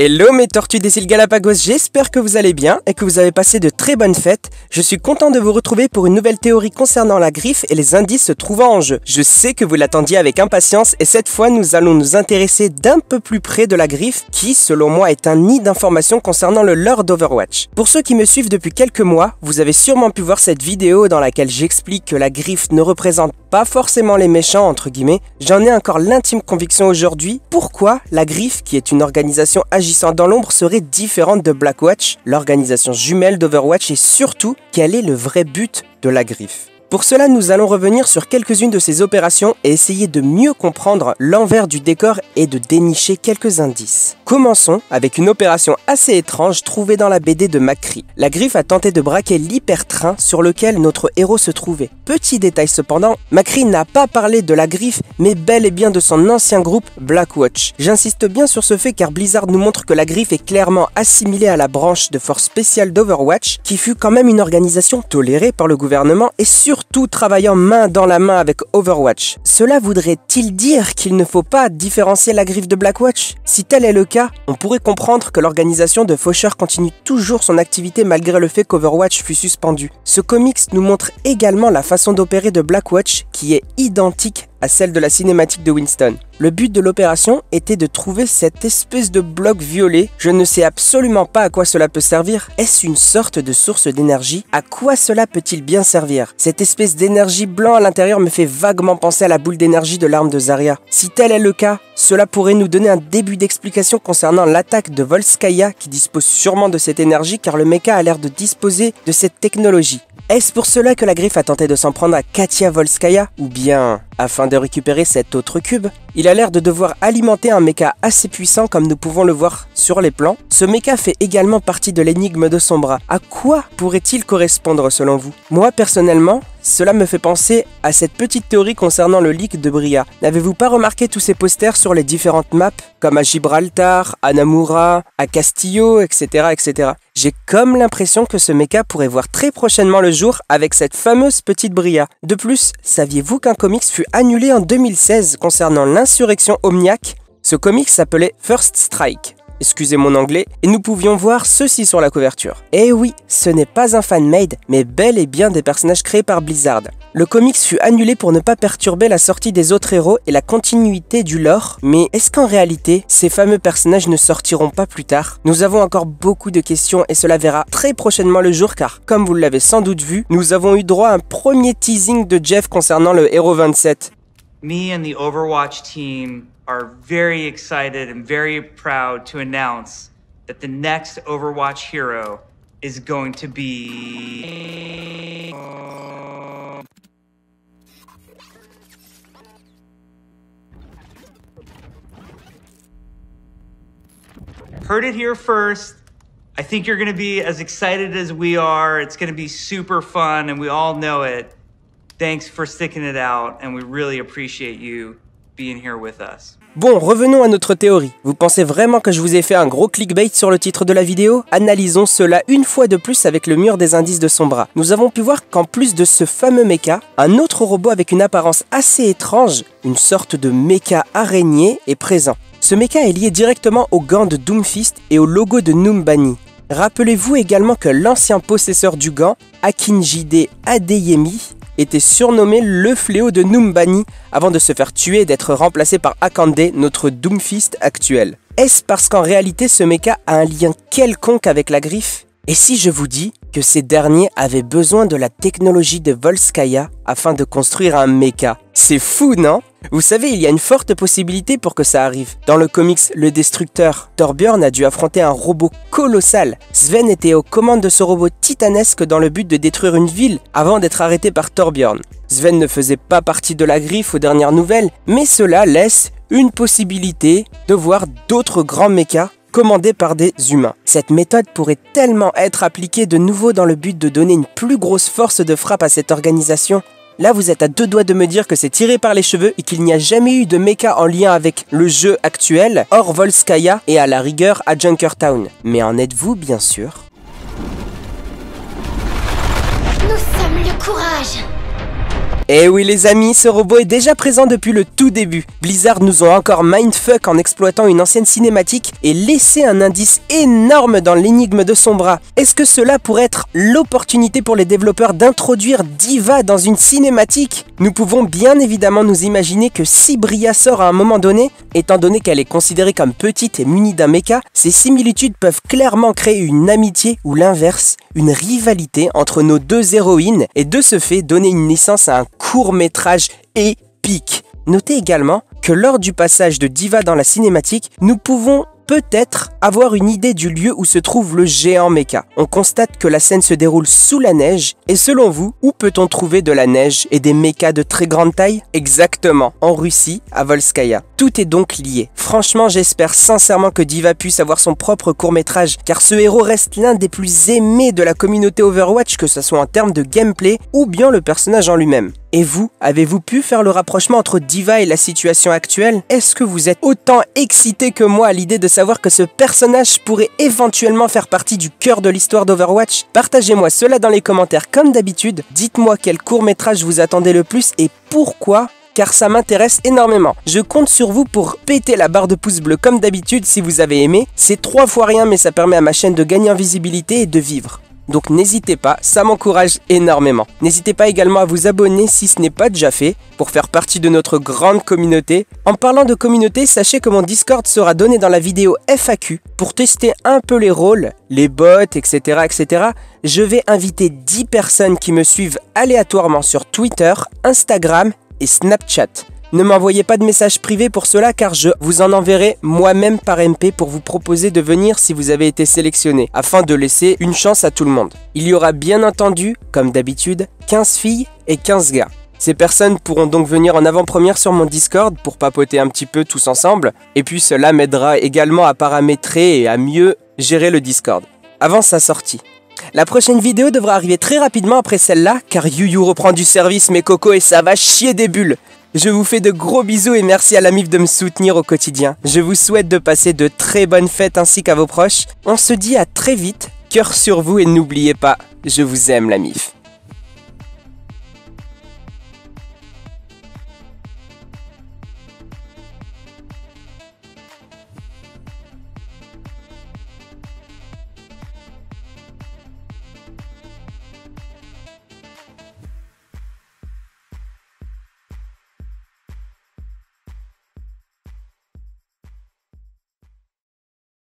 Hello mes tortues des îles Galapagos, j'espère que vous allez bien et que vous avez passé de très bonnes fêtes. Je suis content de vous retrouver pour une nouvelle théorie concernant la griffe et les indices se trouvant en jeu. Je sais que vous l'attendiez avec impatience et cette fois nous allons nous intéresser d'un peu plus près de la griffe qui, selon moi, est un nid d'informations concernant le lore d'Overwatch. Pour ceux qui me suivent depuis quelques mois, vous avez sûrement pu voir cette vidéo dans laquelle j'explique que la griffe ne représente pas forcément les méchants entre guillemets. J'en ai encore l'intime conviction aujourd'hui. Pourquoi la griffe, qui est une organisation agissant dans l'ombre, serait différente de Blackwatch, l'organisation jumelle d'Overwatch, et surtout, quel est le vrai but de la griffe? Pour cela, nous allons revenir sur quelques-unes de ces opérations et essayer de mieux comprendre l'envers du décor et de dénicher quelques indices. Commençons avec une opération assez étrange trouvée dans la BD de McCree. La griffe a tenté de braquer l'hypertrain sur lequel notre héros se trouvait. Petit détail cependant, McCree n'a pas parlé de la griffe, mais bel et bien de son ancien groupe Blackwatch. J'insiste bien sur ce fait car Blizzard nous montre que la griffe est clairement assimilée à la branche de force spéciale d'Overwatch, qui fut quand même une organisation tolérée par le gouvernement et surtout travaillant main dans la main avec Overwatch. Cela voudrait-il dire qu'il ne faut pas différencier la griffe de Blackwatch? Si tel est le cas, on pourrait comprendre que l'organisation de Faucheur continue toujours son activité malgré le fait qu'Overwatch fut suspendu. Ce comics nous montre également la façon d'opérer de Blackwatch qui est identique à celle de la cinématique de Winston. Le but de l'opération était de trouver cette espèce de bloc violet. Je ne sais absolument pas à quoi cela peut servir. Est-ce une sorte de source d'énergie? À quoi cela peut-il bien servir? Cette espèce d'énergie blanc à l'intérieur me fait vaguement penser à la boule d'énergie de l'arme de Zarya. Si tel est le cas, cela pourrait nous donner un début d'explication concernant l'attaque de Volskaya qui dispose sûrement de cette énergie car le mecha a l'air de disposer de cette technologie. Est-ce pour cela que la griffe a tenté de s'en prendre à Katia Volskaya? Ou bien afin de récupérer cet autre cube? Il a l'air de devoir alimenter un mecha assez puissant comme nous pouvons le voir sur les plans. Ce mecha fait également partie de l'énigme de son bras. À quoi pourrait-il correspondre selon vous? Moi personnellement, cela me fait penser à cette petite théorie concernant le leak de Bria. N'avez-vous pas remarqué tous ces posters sur les différentes maps, comme à Gibraltar, à Namura, à Castillo, etc. etc. J'ai comme l'impression que ce mecha pourrait voir très prochainement le jour avec cette fameuse petite Bria. De plus, saviez-vous qu'un comics fut annulé en 2016 concernant l'insurrection Omniac? Ce comics s'appelait First Strike. Excusez mon anglais, et nous pouvions voir ceci sur la couverture. Et oui, ce n'est pas un fan-made, mais bel et bien des personnages créés par Blizzard. Le comics fut annulé pour ne pas perturber la sortie des autres héros et la continuité du lore, mais est-ce qu'en réalité, ces fameux personnages ne sortiront pas plus tard? Nous avons encore beaucoup de questions et cela verra très prochainement le jour car, comme vous l'avez sans doute vu, nous avons eu droit à un premier teasing de Jeff concernant le héros 27. Me and the Overwatch team are very excited and very proud to announce that the next Overwatch hero is going to be... Heard it here first. I think you're going to be as excited as we are. It's going to be super fun and we all know it. Thanks for sticking it out and we really appreciate you being here with us. Bon, revenons à notre théorie. Vous pensez vraiment que je vous ai fait un gros clickbait sur le titre de la vidéo? Analysons cela une fois de plus avec le mur des indices de son bras. Nous avons pu voir qu'en plus de ce fameux mecha, un autre robot avec une apparence assez étrange, une sorte de mecha araignée, est présent. Ce mecha est lié directement aux gants de Doomfist et au logo de Numbani. Rappelez-vous également que l'ancien possesseur du gant, Akinjide Adeyemi, était surnommé le fléau de Numbani avant de se faire tuer et d'être remplacé par Akande, notre Doomfist actuel. Est-ce parce qu'en réalité ce mecha a un lien quelconque avec la griffe? Et si je vous dis que ces derniers avaient besoin de la technologie de Volskaya afin de construire un mecha? C'est fou, non? Vous savez, il y a une forte possibilité pour que ça arrive. Dans le comics Le Destructeur, Torbjörn a dû affronter un robot colossal. Sven était aux commandes de ce robot titanesque dans le but de détruire une ville avant d'être arrêté par Torbjörn. Sven ne faisait pas partie de la griffe aux dernières nouvelles, mais cela laisse une possibilité de voir d'autres grands mechas commandés par des humains. Cette méthode pourrait tellement être appliquée de nouveau dans le but de donner une plus grosse force de frappe à cette organisation. Là, vous êtes à deux doigts de me dire que c'est tiré par les cheveux et qu'il n'y a jamais eu de mecha en lien avec le jeu actuel, hors Volskaya et à la rigueur à Junkertown. Mais en êtes-vous bien sûr? Nous sommes le courage. Eh oui les amis, ce robot est déjà présent depuis le tout début. Blizzard nous ont encore mindfuck en exploitant une ancienne cinématique et laissé un indice énorme dans l'énigme de son bras. Est-ce que cela pourrait être l'opportunité pour les développeurs d'introduire D.Va dans une cinématique? Nous pouvons bien évidemment nous imaginer que si Bria sort à un moment donné, étant donné qu'elle est considérée comme petite et munie d'un mecha, ces similitudes peuvent clairement créer une amitié ou l'inverse, une rivalité entre nos deux héroïnes et de ce fait donner une naissance à un court-métrage épique. Notez également que lors du passage de D.Va dans la cinématique, nous pouvons peut-être avoir une idée du lieu où se trouve le géant mecha. On constate que la scène se déroule sous la neige, et selon vous, où peut-on trouver de la neige et des mechas de très grande taille? Exactement, en Russie, à Volskaya. Tout est donc lié. Franchement, j'espère sincèrement que D.Va puisse avoir son propre court-métrage, car ce héros reste l'un des plus aimés de la communauté Overwatch, que ce soit en termes de gameplay ou bien le personnage en lui-même. Et vous, avez-vous pu faire le rapprochement entre D.Va et la situation actuelle? Est-ce que vous êtes autant excité que moi à l'idée de savoir que ce personnage pourrait éventuellement faire partie du cœur de l'histoire d'Overwatch? Partagez-moi cela dans les commentaires comme d'habitude. Dites-moi quel court-métrage vous attendez le plus et pourquoi, car ça m'intéresse énormément. Je compte sur vous pour péter la barre de pouce bleu comme d'habitude si vous avez aimé. C'est 3 fois rien mais ça permet à ma chaîne de gagner en visibilité et de vivre. Donc n'hésitez pas, ça m'encourage énormément. N'hésitez pas également à vous abonner si ce n'est pas déjà fait, pour faire partie de notre grande communauté. En parlant de communauté, sachez que mon Discord sera donné dans la vidéo FAQ. Pour tester un peu les rôles, les bots, etc. Je vais inviter 10 personnes qui me suivent aléatoirement sur Twitter, Instagram et Snapchat. Ne m'envoyez pas de message privé pour cela car je vous en enverrai moi-même par MP pour vous proposer de venir si vous avez été sélectionné, afin de laisser une chance à tout le monde. Il y aura bien entendu, comme d'habitude, 15 filles et 15 gars. Ces personnes pourront donc venir en avant-première sur mon Discord pour papoter un petit peu tous ensemble, et puis cela m'aidera également à paramétrer et à mieux gérer le Discord. Avant sa sortie. La prochaine vidéo devra arriver très rapidement après celle-là, car Yu Yu reprend du service mes cocos et ça va chier des bulles. Je vous fais de gros bisous et merci à la MIF de me soutenir au quotidien. Je vous souhaite de passer de très bonnes fêtes ainsi qu'à vos proches. On se dit à très vite, cœur sur vous et n'oubliez pas, je vous aime la MIF.